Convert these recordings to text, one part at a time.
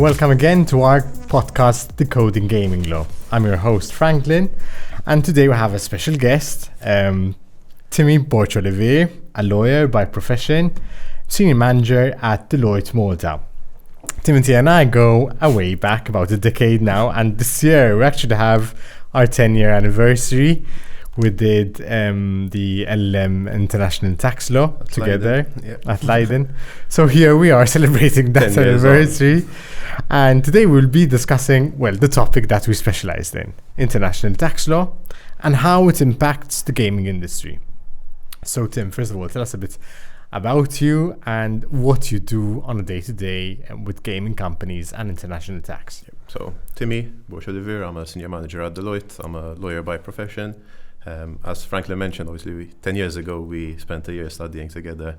welcome again to our podcast, Decoding Gaming Law. I'm your host, Franklin, and today we have a special guest, Timmy Borg Olivier, a lawyer by profession, senior manager at Deloitte Malta. Timothy and I go way back about a decade now, and this year we actually have our 10-year anniversary. We did the LLM International Tax Law together at Leiden. So here we are celebrating that anniversary. And today we'll be discussing, the topic that we specialized in, international tax law, and how it impacts the gaming industry. So Tim, first of all, tell us a bit about you and what you do on a day-to-day with gaming companies and international tax. So Timmy Borg Olivier, I'm a senior manager at Deloitte. I'm a lawyer by profession. As Franklin mentioned, obviously, 10 years ago, we spent a year studying together,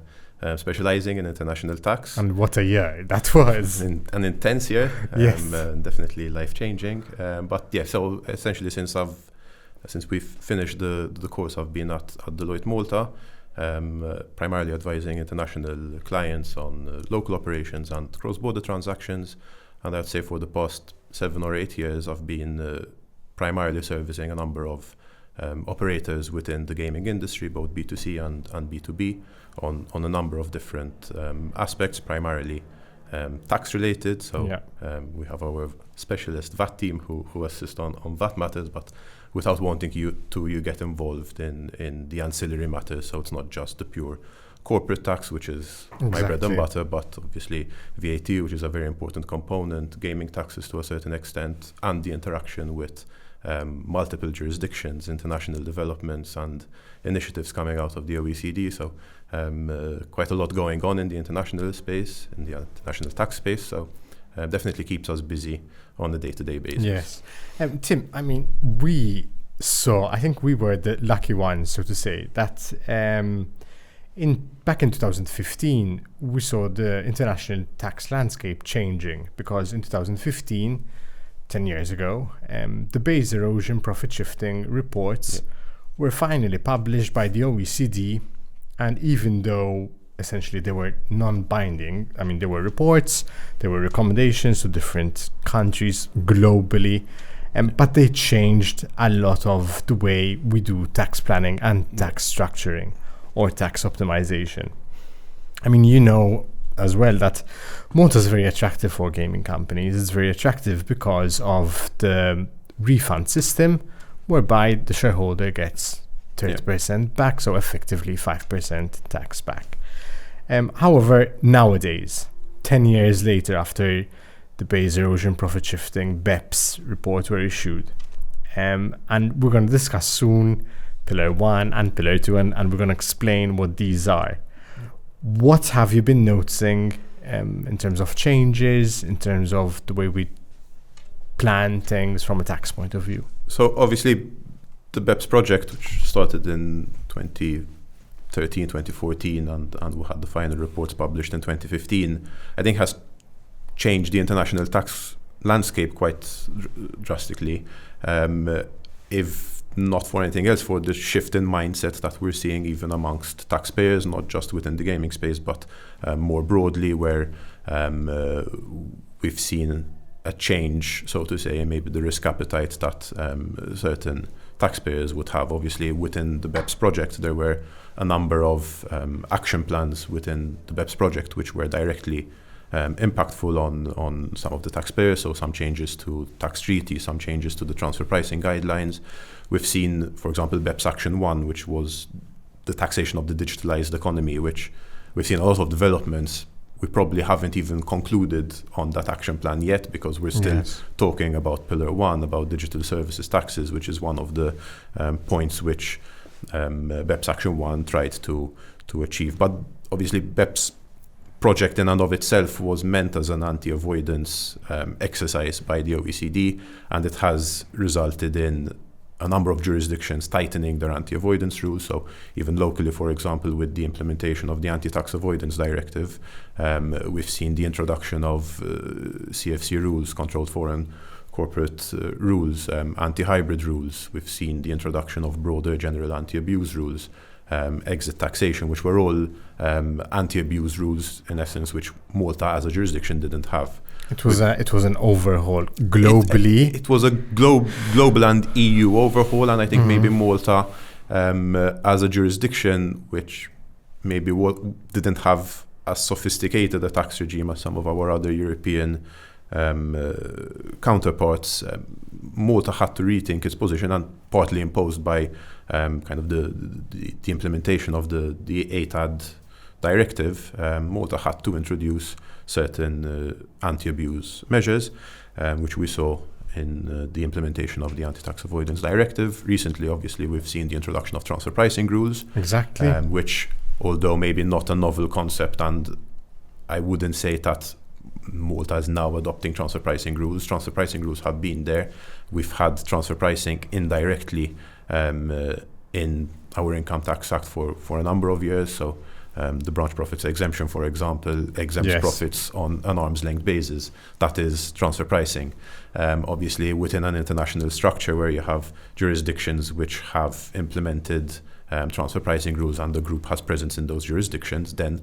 specializing in international tax. And what a year that was. An intense year, yes. Definitely life-changing. So essentially, since we've finished the course, I've been at Deloitte Malta, primarily advising international clients on local operations and cross-border transactions. And I'd say for the past 7 or 8 years, I've been primarily servicing a number of operators within the gaming industry, both B2C and B2B, on a number of different aspects, primarily tax related. So we have our specialist VAT team who assist on VAT matters, but without wanting you get involved in the ancillary matters. So it's not just the pure corporate tax, which is my bread and butter, but obviously VAT, which is a very important component, gaming taxes to a certain extent, and the interaction with multiple jurisdictions, international developments and initiatives coming out of the OECD. So quite a lot going on in the international space, in the international tax space. So definitely keeps us busy on a day-to-day basis. Yes. Tim, I mean, I think we were the lucky ones, so to say, that back in 2015, we saw the international tax landscape changing, because in 2015, 10 years ago, the base erosion profit shifting reports were finally published by the OECD. And even though essentially they were non-binding, I mean, there were reports, there were recommendations to different countries globally, but they changed a lot of the way we do tax planning and tax structuring or tax optimization. I mean, you know as well that Malta is very attractive for gaming companies. It's very attractive because of the refund system, whereby the shareholder gets 30% back, so effectively 5% tax back. However, nowadays, 10 years later, after the base erosion profit shifting BEPS report were issued, and we're going to discuss soon Pillar 1 and Pillar 2, and we're going to explain what these are. What have you been noticing in terms of changes, in terms of the way we plan things from a tax point of view? So obviously the BEPS project, which started in 2013, 2014, and we had the final reports published in 2015, I think has changed the international tax landscape quite drastically. If not for anything else, for the shift in mindset that we're seeing even amongst taxpayers, not just within the gaming space, but more broadly, where we've seen a change, so to say, in maybe the risk appetite that certain taxpayers would have. Obviously, within the BEPS project, there were a number of action plans within the BEPS project which were directly impactful on some of the taxpayers. So some changes to tax treaty, some changes to the transfer pricing guidelines. We've seen, for example, BEPS Action 1, which was the taxation of the digitalized economy, which we've seen a lot of developments. We probably haven't even concluded on that action plan yet, because we're still talking about Pillar 1, about digital services taxes, which is one of the points which BEPS Action 1 tried to achieve. But obviously BEPS project in and of itself was meant as an anti-avoidance exercise by the OECD, and it has resulted in a number of jurisdictions tightening their anti-avoidance rules. So even locally, for example, with the implementation of the Anti-Tax Avoidance Directive, we've seen the introduction of CFC rules, controlled foreign corporate rules, anti-hybrid rules. We've seen the introduction of broader general anti-abuse rules. exit taxation, which were all anti-abuse rules in essence, which Malta as a jurisdiction didn't have. It was an overhaul globally. It was a global and EU overhaul, and I think maybe Malta as a jurisdiction, which maybe didn't have as sophisticated a tax regime as some of our other European counterparts, Malta had to rethink its position, and partly imposed by kind of the implementation of the ATAD directive. Malta had to introduce certain anti-abuse measures, which we saw in the implementation of the anti-tax avoidance directive. Recently, obviously, we've seen the introduction of transfer pricing rules. Exactly. Which, although maybe not a novel concept, and I wouldn't say that Malta is now adopting transfer pricing rules. Transfer pricing rules have been there. We've had transfer pricing indirectly in our Income Tax Act for a number of years. So the branch profits exemption, for example, exempts profits on an arm's length basis. That is transfer pricing. Obviously, within an international structure where you have jurisdictions which have implemented transfer pricing rules and the group has presence in those jurisdictions, then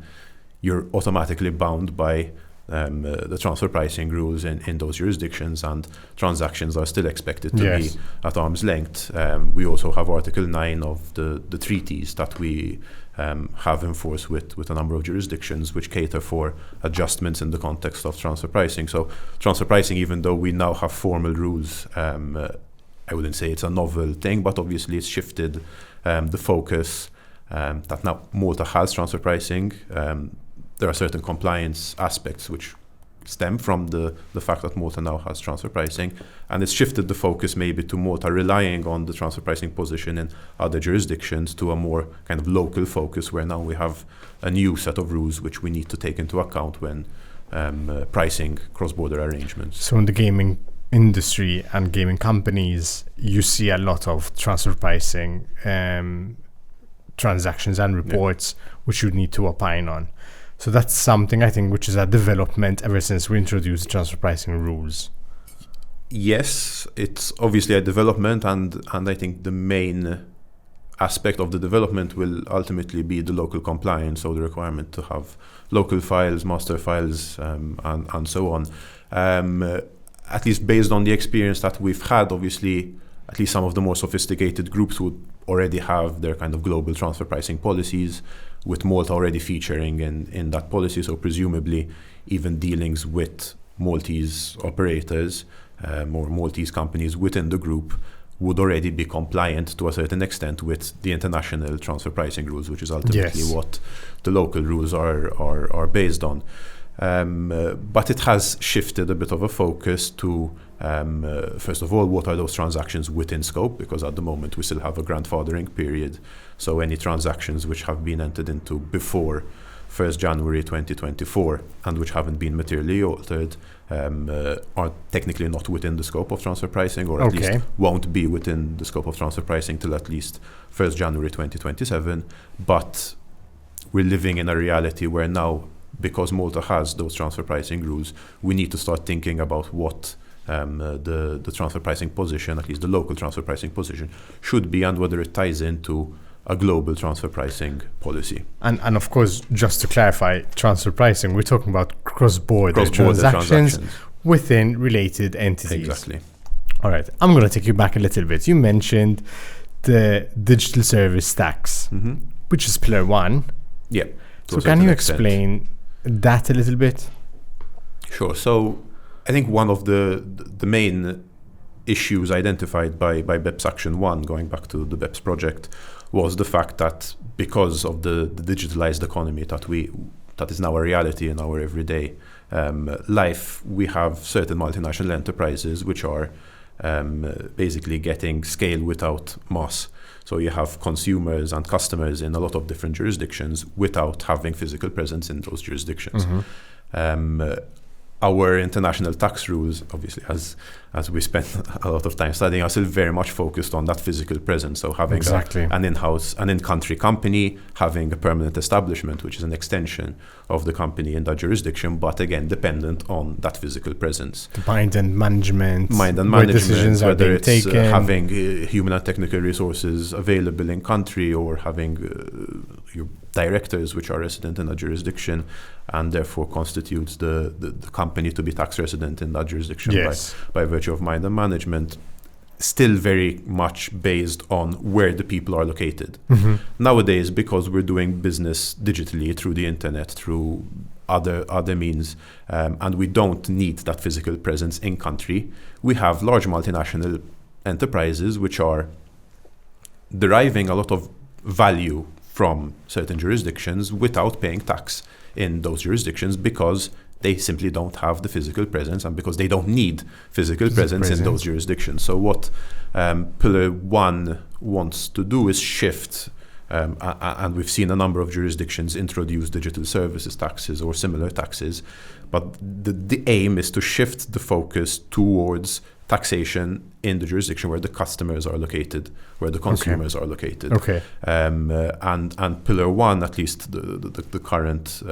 you're automatically bound by the transfer pricing rules in those jurisdictions, and transactions are still expected to be at arm's length. We also have Article 9 of the treaties that we have in force with a number of jurisdictions, which cater for adjustments in the context of transfer pricing. So transfer pricing, even though we now have formal rules, I wouldn't say it's a novel thing, but obviously it's shifted the focus that now Malta has transfer pricing. There are certain compliance aspects which stem from the fact that Malta now has transfer pricing, and it's shifted the focus maybe to Malta relying on the transfer pricing position in other jurisdictions to a more kind of local focus, where now we have a new set of rules which we need to take into account when pricing cross-border arrangements. So in the gaming industry and gaming companies, you see a lot of transfer pricing transactions and reports which you need to opine on. So that's something I think which is a development ever since we introduced transfer pricing rules. Yes, it's obviously a development, and I think the main aspect of the development will ultimately be the local compliance, so the requirement to have local files, master files, and so on. At least based on the experience that we've had, obviously, at least some of the more sophisticated groups would already have their kind of global transfer pricing policies, with Malta already featuring in that policy. So presumably even dealings with Maltese operators or Maltese companies within the group would already be compliant to a certain extent with the international transfer pricing rules, which is ultimately what the local rules are based on. But it has shifted a bit of a focus to, first of all, what are those transactions within scope? Because at the moment we still have a grandfathering period. So any transactions which have been entered into before 1st January 2024 and which haven't been materially altered are technically not within the scope of transfer pricing, or at least won't be within the scope of transfer pricing till at least 1st January 2027. But we're living in a reality where now, because Malta has those transfer pricing rules, we need to start thinking about what the transfer pricing position, at least the local transfer pricing position, should be, and whether it ties into a global transfer pricing policy. And of course, just to clarify, transfer pricing, we're talking about cross-border transactions within related entities. Exactly. All right, I'm going to take you back a little bit. You mentioned the digital service tax, which is Pillar 1. Yeah. So can you explain that a little bit? Sure. So I think one of the main issues identified by BEPS Action 1, going back to the BEPS project, was the fact that because of the digitalized economy that is now a reality in our everyday life, we have certain multinational enterprises which are basically getting scale without mass. So you have consumers and customers in a lot of different jurisdictions without having physical presence in those jurisdictions. our international tax rules, obviously, as we spent a lot of time studying, are still very much focused on that physical presence. So having an in-house, an in-country company, having a permanent establishment, which is an extension of the company in that jurisdiction, but again, dependent on that physical presence. The mind and management, where decisions are being it's taken. Having human and technical resources available in country, or having your directors which are resident in that jurisdiction, and therefore constitutes the company to be tax resident in that jurisdiction by virtue of mind and management, still very much based on where the people are located. Mm-hmm. Nowadays, because we're doing business digitally through the internet, through other means, and we don't need that physical presence in country, we have large multinational enterprises which are deriving a lot of value from certain jurisdictions without paying tax in those jurisdictions, because they simply don't have the physical presence and because they don't need physical presence in those jurisdictions. So what Pillar 1 wants to do is shift, and we've seen a number of jurisdictions introduce digital services taxes or similar taxes, but the aim is to shift the focus towards taxation in the jurisdiction where the customers are located, where the consumers are located. And Pillar 1, at least the current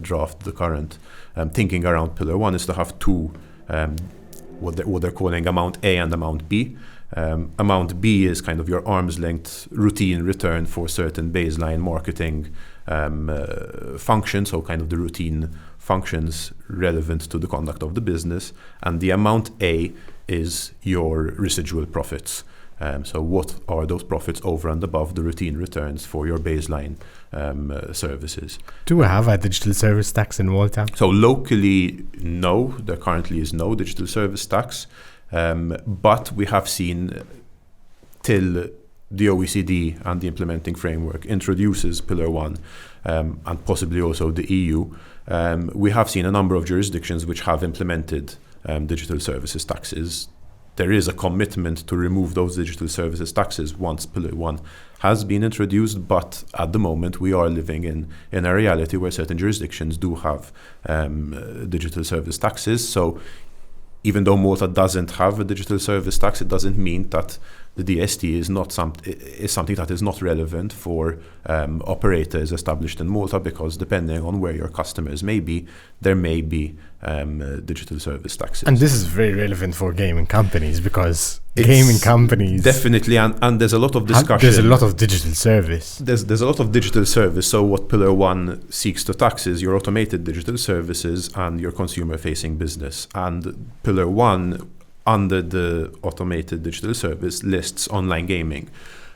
draft, the current thinking around Pillar 1 is to have two, what they're calling Amount A and Amount B. Amount B is kind of your arm's length routine return for certain baseline marketing functions, so kind of the routine functions relevant to the conduct of the business. And the Amount A is your residual profits. So what are those profits over and above the routine returns for your baseline services? Do we have a digital service tax in Malta? So locally, no. There currently is no digital service tax. But we have seen, till the OECD and the implementing framework introduces Pillar 1, and possibly also the EU, we have seen a number of jurisdictions which have implemented digital services taxes. There is a commitment to remove those digital services taxes once Pillar 1 has been introduced, but at the moment we are living in a reality where certain jurisdictions do have digital service taxes. So even though Malta doesn't have a digital service tax, it doesn't mean that the DST is something that is not relevant for operators established in Malta, because depending on where your customers may be, there may be digital service taxes. And this is very relevant for gaming companies, because gaming companies... Definitely, and there's a lot of discussion. There's a lot of digital service. There's a lot of digital service. So what Pillar 1 seeks to tax is your automated digital services and your consumer-facing business. And Pillar 1, under the automated digital service, lists online gaming.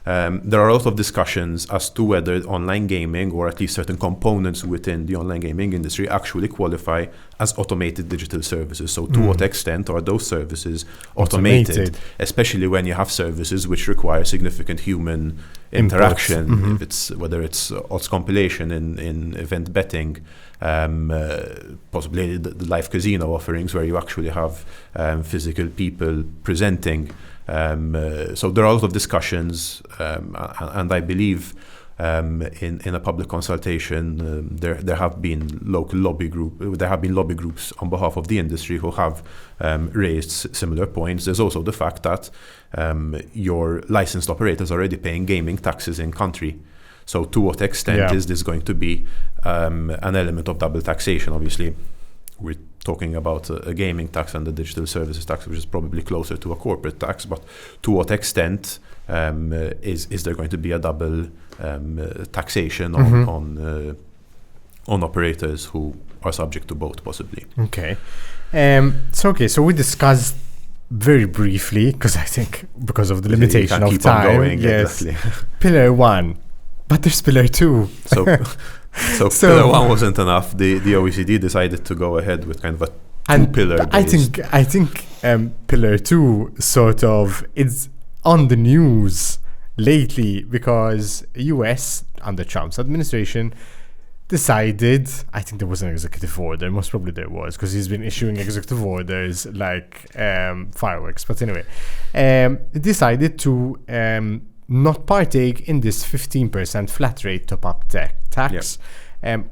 There are a lot of discussions as to whether online gaming, or at least certain components within the online gaming industry, actually qualify as automated digital services. So to what extent are those services automated, especially when you have services which require significant human interaction, if it's whether it's odds compilation in event betting, possibly the live casino offerings where you actually have physical people presenting. So there are a lot of discussions, and I believe in a public consultation there have been lobby groups on behalf of the industry who have raised similar points. There's also the fact that your licensed operators are already paying gaming taxes in country. So to what extent is this going to be an element of double taxation? Obviously, we're talking about a gaming tax and the digital services tax, which is probably closer to a corporate tax. But to what extent is there going to be a double taxation on operators who are subject to both, possibly? Okay. So we discussed very briefly, because I think because of the limitation of time. Exactly. Pillar 1, but there's Pillar 2. So Pillar 1 wasn't enough. The OECD decided to go ahead with kind of a two-pillar based. I think Pillar 2 sort of is on the news lately, because US under Trump's administration decided, I think there was an executive order, most probably there was, because he's been issuing executive orders like fireworks. But anyway, decided to not partake in this 15% flat rate top-up tax,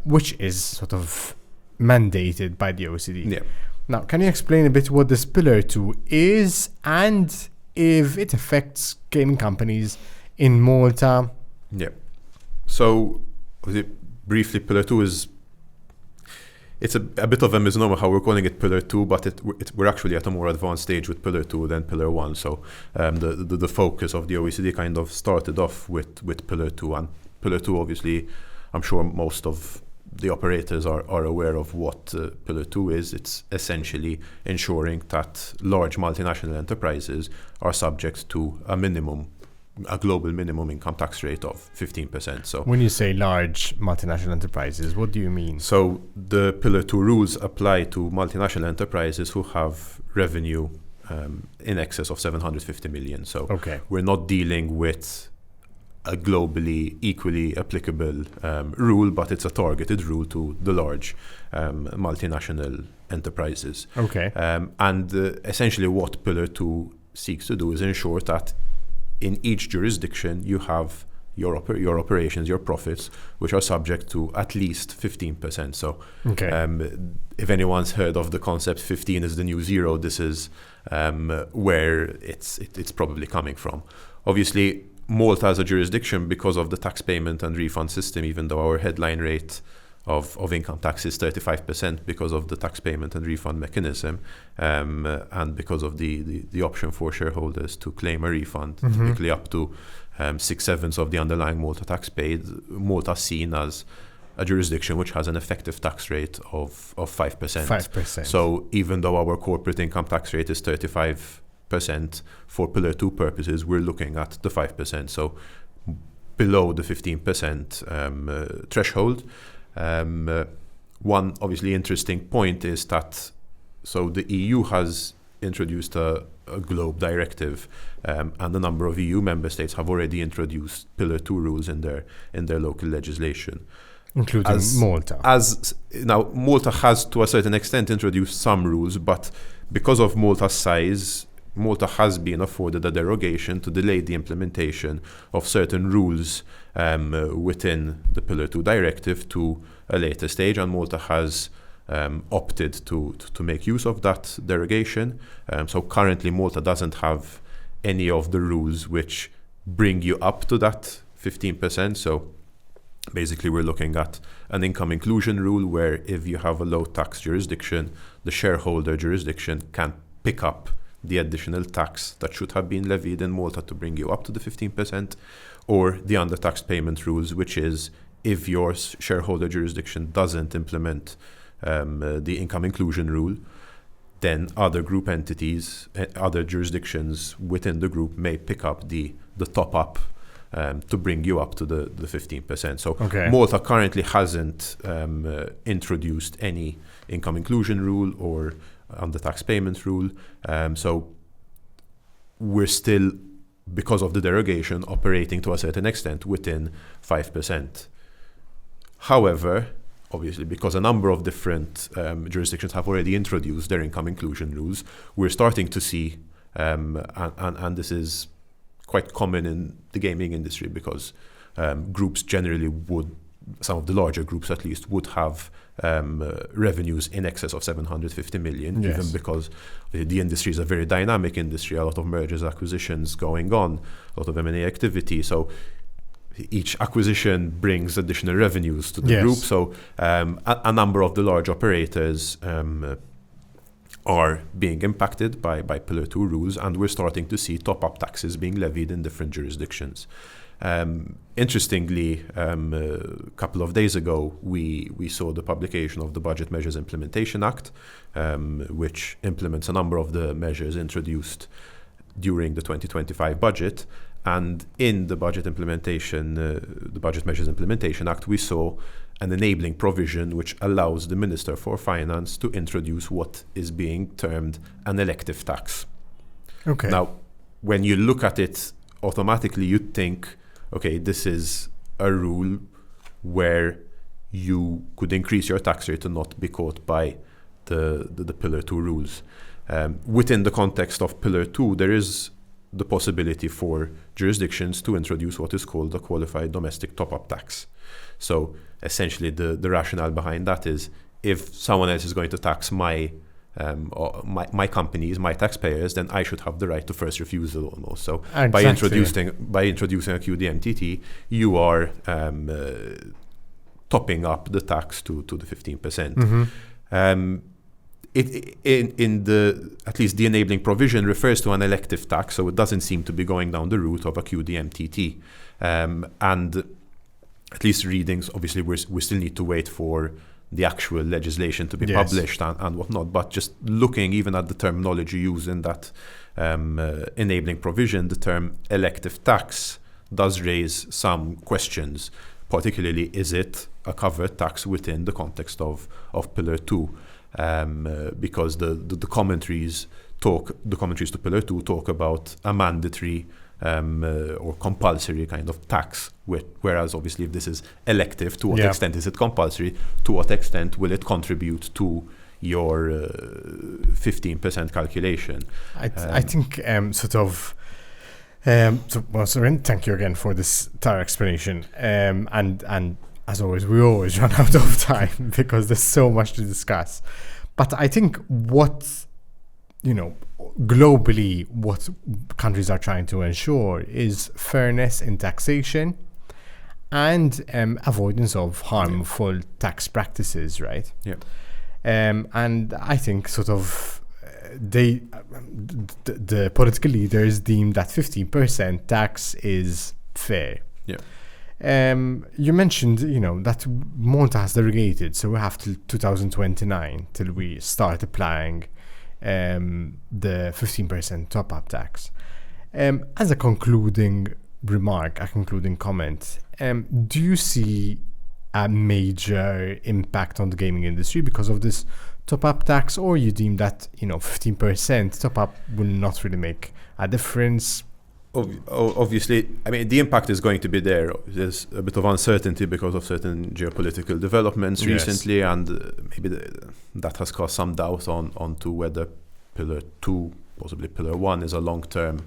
which is sort of mandated by the OECD. Yeah. Now, can you explain a bit what this Pillar 2 is and if it affects gaming companies in Malta? Yeah. So, briefly, Pillar 2 is, it's a bit of a misnomer how we're calling it Pillar 2, but we're actually at a more advanced stage with Pillar 2 than Pillar 1. So the focus of the OECD kind of started off with Pillar 2. And Pillar 2, obviously, I'm sure most of the operators are aware of what Pillar 2 is. It's essentially ensuring that large multinational enterprises are subject to a global minimum income tax rate of 15%. So when you say large multinational enterprises, what do you mean? So the Pillar 2 rules apply to multinational enterprises who have revenue in excess of 750 million. So we're not dealing with a globally equally applicable rule, but it's a targeted rule to the large multinational enterprises. And essentially what Pillar 2 seeks to do is ensure that in each jurisdiction, you have your operations, your profits, which are subject to at least 15%. So if anyone's heard of the concept 15 is the new zero, this is where it's probably coming from. Obviously, Malta as a jurisdiction, because of the tax payment and refund system, even though our headline rate of income tax is 35% because of the tax payment and refund mechanism, and because of the option for shareholders to claim a refund, typically up to 6/7 of the underlying Malta tax paid. Malta is seen as a jurisdiction which has an effective tax rate of 5%. 5%. So even though our corporate income tax rate is 35%, for Pillar 2 purposes, we're looking at the 5%. So below the 15% threshold. One obviously interesting point is that the EU has introduced a GLOBE directive, and a number of EU member states have already introduced Pillar 2 rules in their local legislation, including Malta. Now Malta has to a certain extent introduced some rules, but because of Malta's size, Malta has been afforded a derogation to delay the implementation of certain rules within the Pillar 2 directive to a later stage, and Malta has opted to make use of that derogation. So currently Malta doesn't have any of the rules which bring you up to that 15%. So basically we're looking at an income inclusion rule where if you have a low tax jurisdiction, the shareholder jurisdiction can pick up the additional tax that should have been levied in Malta to bring you up to the 15%, or the undertax payment rules, which is if your shareholder jurisdiction doesn't implement the income inclusion rule, then other group entities, other jurisdictions within the group may pick up the top up to bring you up to the 15%. So Malta currently hasn't introduced any income inclusion rule or undertax payment rule. So we're still, because of the derogation, operating to a certain extent within 5%. However, obviously, because a number of different jurisdictions have already introduced their income inclusion rules, we're starting to see, and this is quite common in the gaming industry, because groups generally would, some of the larger groups at least, would have revenues in excess of 750 million, even because the industry is a very dynamic industry, a lot of mergers, acquisitions going on, a lot of M&A activity. So each acquisition brings additional revenues to the group. So a number of the large operators are being impacted by Pillar 2 rules, and we're starting to see top-up taxes being levied in different jurisdictions. Interestingly, a couple of days ago, we saw the publication of the Budget Measures Implementation Act, which implements a number of the measures introduced during the 2025 budget. And in the Budget Measures Implementation Act, we saw an enabling provision which allows the Minister for Finance to introduce what is being termed an elective tax. Now, when you look at it, automatically you'd think, okay, this is a rule where you could increase your tax rate and not be caught by the Pillar 2 rules. Within the context of Pillar 2, there is the possibility for jurisdictions to introduce what is called a qualified domestic top-up tax. So essentially the rationale behind that is, if someone else is going to tax my companies, my taxpayers, then I should have the right to first refusal almost. So by introducing a QDMTT, you are topping up the tax to the 15%. At least the enabling provision refers to an elective tax, so it doesn't seem to be going down the route of a QDMTT. And at least readings, obviously we still need to wait for the actual legislation to be published and whatnot, but just looking even at the terminology used in that enabling provision, the term elective tax does raise some questions, particularly is it a covered tax within the context of Pillar 2, because the commentaries to Pillar 2 talk about a mandatory or compulsory kind of tax, whereas obviously if this is elective, to what extent is it compulsory? To what extent will it contribute to your 15% calculation? I think Soren, thank you again for this thorough explanation. And as always, we always run out of time because there's so much to discuss. But I think globally, what countries are trying to ensure is fairness in taxation and avoidance of harmful tax practices, right? Yeah. And I think the political leaders deem that 15% tax is fair. Yeah. You mentioned, that Malta has derogated, so we have till 2029 till we start applying the 15% top-up tax. As a concluding remark, a concluding comment, do you see a major impact on the gaming industry because of this top-up tax, or you deem that 15% top-up will not really make a difference? Obviously, I mean, the impact is going to be there. There's a bit of uncertainty because of certain geopolitical developments recently, and maybe that has caused some doubt onto whether Pillar 2, possibly Pillar 1, is a long-term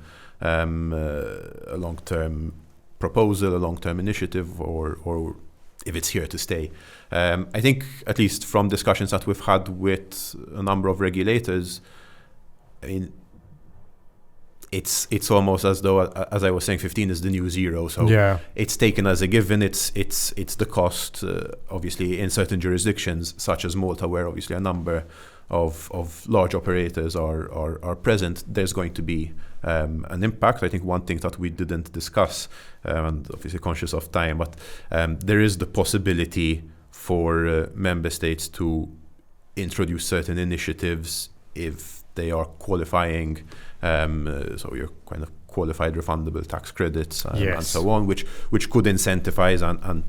proposal, a long-term initiative, or if it's here to stay. I think, at least from discussions that we've had with a number of regulators, I mean, it's almost as though, as I was saying, 15 is the new 0. So it's taken as a given. It's the cost, obviously, in certain jurisdictions, such as Malta, where obviously a number of large operators are present. There's going to be an impact. I think one thing that we didn't discuss, and obviously conscious of time, but there is the possibility for member states to introduce certain initiatives if they are qualifying. So your kind of qualified refundable tax credits and so on, which could incentivize and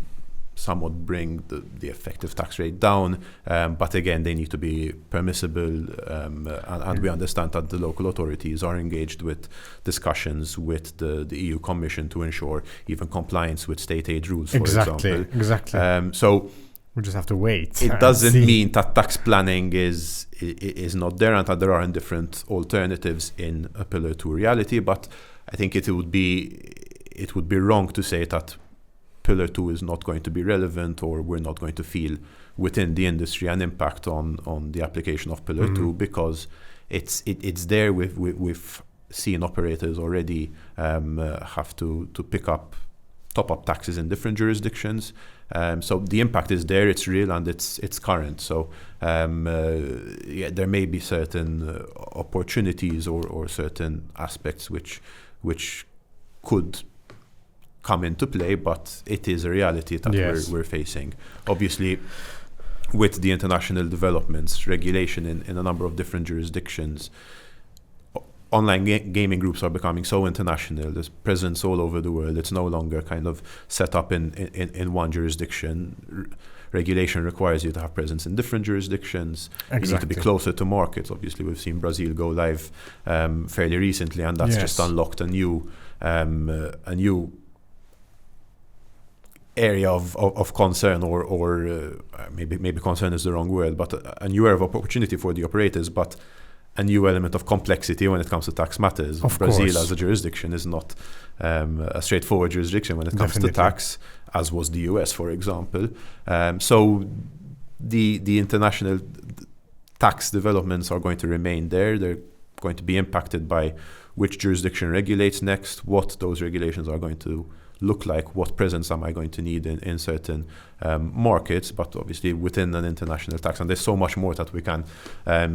somewhat bring the effective tax rate down. But again, they need to be permissible, and we understand that the local authorities are engaged with discussions with the EU Commission to ensure even compliance with state aid rules, for example. Exactly. So we just have to wait. It doesn't mean that tax planning is not there and that there aren't different alternatives in a Pillar 2 reality, but I think it would be wrong to say that Pillar 2 is not going to be relevant, or we're not going to feel within the industry an impact on the application of Pillar 2, because it's there. We've seen operators already have to pick up top-up taxes in different jurisdictions. So the impact is there, it's real, and it's current. So there may be certain opportunities or certain aspects which could come into play, but it is a reality that we're facing. Obviously, with the international developments, regulation in a number of different jurisdictions, online gaming groups are becoming so international. There's presence all over the world. It's no longer kind of set up in one jurisdiction. Regulation requires you to have presence in different jurisdictions. You need to be closer to markets. Obviously, we've seen Brazil go live fairly recently, and that's just unlocked a new area of concern, or maybe concern is the wrong word, but a new area of opportunity for the operators, but a new element of complexity when it comes to tax matters. Brazil as a jurisdiction is not a straightforward jurisdiction when it comes to tax, as was the US, for example. So the international tax developments are going to remain there. They're going to be impacted by which jurisdiction regulates next, what those regulations are going to look like, what presence am I going to need in certain markets, but obviously within an international tax. And there's so much more that we can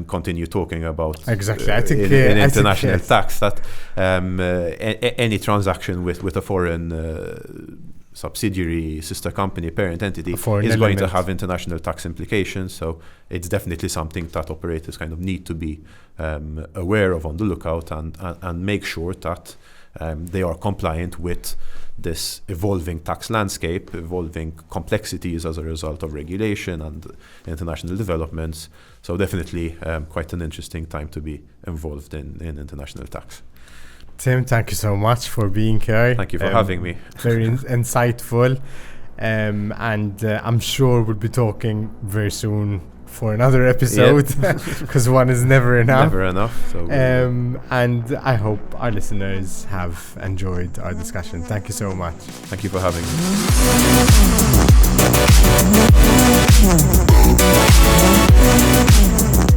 continue talking about. Exactly. I think in international tax, that any transaction with a foreign subsidiary, sister company, parent entity is going to have international tax implications. So it's definitely something that operators kind of need to be aware of, on the lookout, and make sure that they are compliant with this evolving tax landscape, evolving complexities as a result of regulation and international developments. So definitely quite an interesting time to be involved in international tax. Tim, thank you so much for being here. Thank you for having me. Very insightful. And I'm sure we'll be talking very soon for another episode, because one is never enough. Never enough. So and I hope our listeners have enjoyed our discussion. Thank you so much. Thank you for having me.